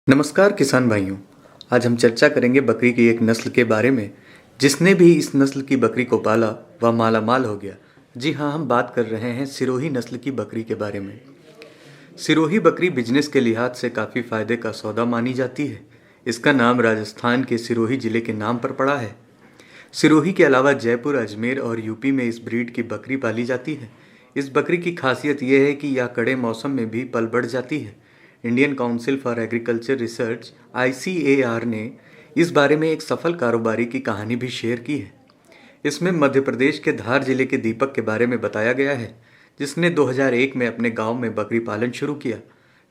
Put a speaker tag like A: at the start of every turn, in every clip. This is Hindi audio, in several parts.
A: नमस्कार किसान भाइयों। आज हम चर्चा करेंगे बकरी की एक नस्ल के बारे में जिसने भी इस नस्ल की बकरी को पाला वह माला माल हो गया। जी हाँ, हम बात कर रहे हैं सिरोही नस्ल की बकरी के बारे में। सिरोही बकरी बिजनेस के लिहाज से काफ़ी फायदे का सौदा मानी जाती है। इसका नाम राजस्थान के सिरोही जिले के नाम पर पड़ा है। सिरोही के अलावा जयपुर, अजमेर और यूपी में इस ब्रीड की बकरी पाली जाती है। इस बकरी की खासियत यह है कि यह कड़े मौसम में भी पल बढ़ जाती है। Indian council for agriculture research (ICAR) ने इस बारे में एक सफल कारोबारी की कहानी भी शेयर की है। इसमें मध्य प्रदेश के धार जिले के दीपक के बारे में बताया गया है, जिसने 2001 में अपने गांव में बकरी पालन शुरू किया।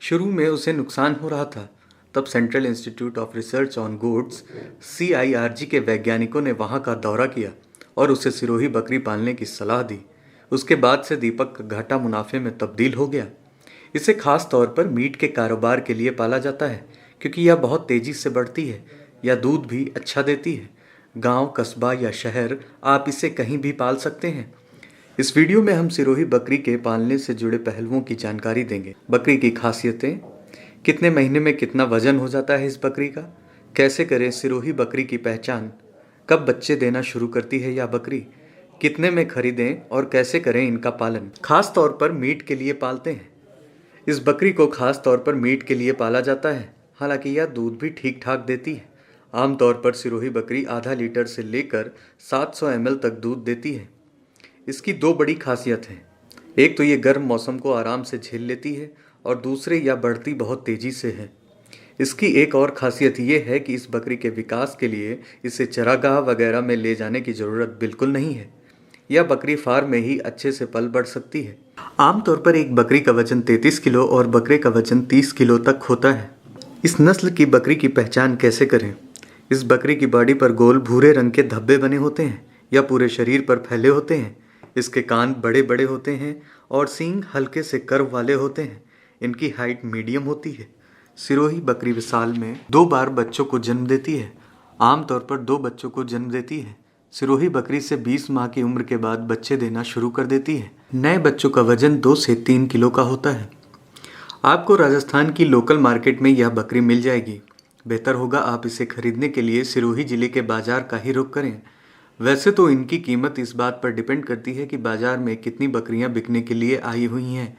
A: शुरू में उसे नुकसान हो रहा था। तब central institute of research on goods (CIRG) के वैज्ञानिकों ने वहां का दौरा किया और उसे सिरोही बकरी पालने की सलाह दी। उसके बाद से दीपक का घाटा मुनाफे में तब्दील हो गया। इसे खास तौर पर मीट के कारोबार के लिए पाला जाता है, क्योंकि यह बहुत तेजी से बढ़ती है। यह दूध भी अच्छा देती है। गांव, कस्बा या शहर, आप इसे कहीं भी पाल सकते हैं। इस वीडियो में हम सिरोही बकरी के पालने से जुड़े पहलुओं की जानकारी देंगे। बकरी की खासियतें, कितने महीने में कितना वजन हो जाता है इस बकरी का, कैसे करें सिरोही बकरी की पहचान, कब बच्चे देना शुरू करती है यह बकरी, कितने में खरीदें और कैसे करें इनका पालन। खास तौर पर मीट के लिए पालते हैं। इस बकरी को खास तौर पर मीट के लिए पाला जाता है। हालांकि यह दूध भी ठीक ठाक देती है। आमतौर पर सिरोही बकरी आधा लीटर से लेकर 700 ml तक दूध देती है। इसकी दो बड़ी खासियत हैं। एक तो ये गर्म मौसम को आराम से झेल लेती है और दूसरे यह बढ़ती बहुत तेजी से है। इसकी एक और खासियत ये है कि इस बकरी के विकास के लिए इसे चरागाह वगैरह में ले जाने की ज़रूरत बिल्कुल नहीं है। यह बकरी फार्म में ही अच्छे से पल बढ़ सकती है। आमतौर पर एक बकरी का वजन 33 किलो और बकरे का वजन 30 किलो तक होता है। इस नस्ल की बकरी की पहचान कैसे करें? इस बकरी की बॉडी पर गोल भूरे रंग के धब्बे बने होते हैं या पूरे शरीर पर फैले होते हैं। इसके कान बड़े बड़े होते हैं और सींग हल्के से कर्व वाले होते हैं। इनकी हाइट मीडियम होती है। सिरोही बकरी साल में 2 बार बच्चों को जन्म देती है। आमतौर पर 2 बच्चों को जन्म देती है। सिरोही बकरी से 20 माह की उम्र के बाद बच्चे देना शुरू कर देती है। नए बच्चों का वजन 2 से 3 किलो का होता है। आपको राजस्थान की लोकल मार्केट में यह बकरी मिल जाएगी। बेहतर होगा आप इसे खरीदने के लिए सिरोही जिले के बाजार का ही रुख करें। वैसे तो इनकी कीमत इस बात पर डिपेंड करती है कि बाजार में कितनी बकरियां बिकने के लिए आई हुई हैं,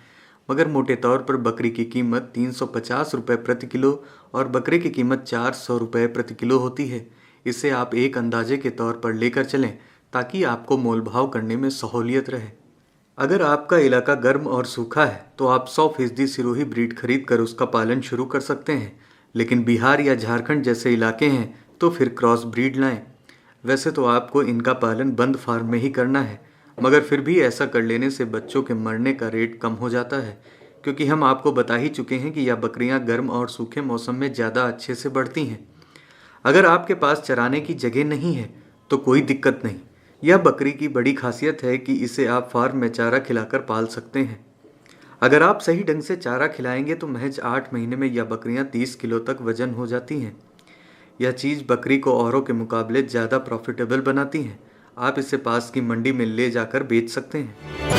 A: मगर मोटे तौर पर बकरी की कीमत 350 रुपये प्रति किलो और बकरे की कीमत 400 रुपये प्रति किलो होती है। इसे आप एक अंदाजे के तौर पर लेकर चलें ताकि आपको मोल भाव करने में सहूलियत रहे। अगर आपका इलाका गर्म और सूखा है तो आप 100% सिरोही ब्रीड खरीद कर उसका पालन शुरू कर सकते हैं। लेकिन बिहार या झारखंड जैसे इलाके हैं तो फिर क्रॉस ब्रीड लाएं। वैसे तो आपको इनका पालन बंद फार्म में ही करना है, मगर फिर भी ऐसा कर लेने से बच्चों के मरने का रेट कम हो जाता है, क्योंकि हम आपको बता ही चुके हैं कि यह बकरियां गर्म और सूखे मौसम में ज़्यादा अच्छे से बढ़ती हैं। अगर आपके पास चराने की जगह नहीं है तो कोई दिक्कत नहीं। यह बकरी की बड़ी खासियत है कि इसे आप फार्म में चारा खिलाकर पाल सकते हैं। अगर आप सही ढंग से चारा खिलाएंगे तो महज 8 महीने में यह बकरियां 30 किलो तक वजन हो जाती हैं। यह चीज़ बकरी को औरों के मुकाबले ज़्यादा प्रॉफिटेबल बनाती हैं। आप इसे पास की मंडी में ले जाकर बेच सकते हैं।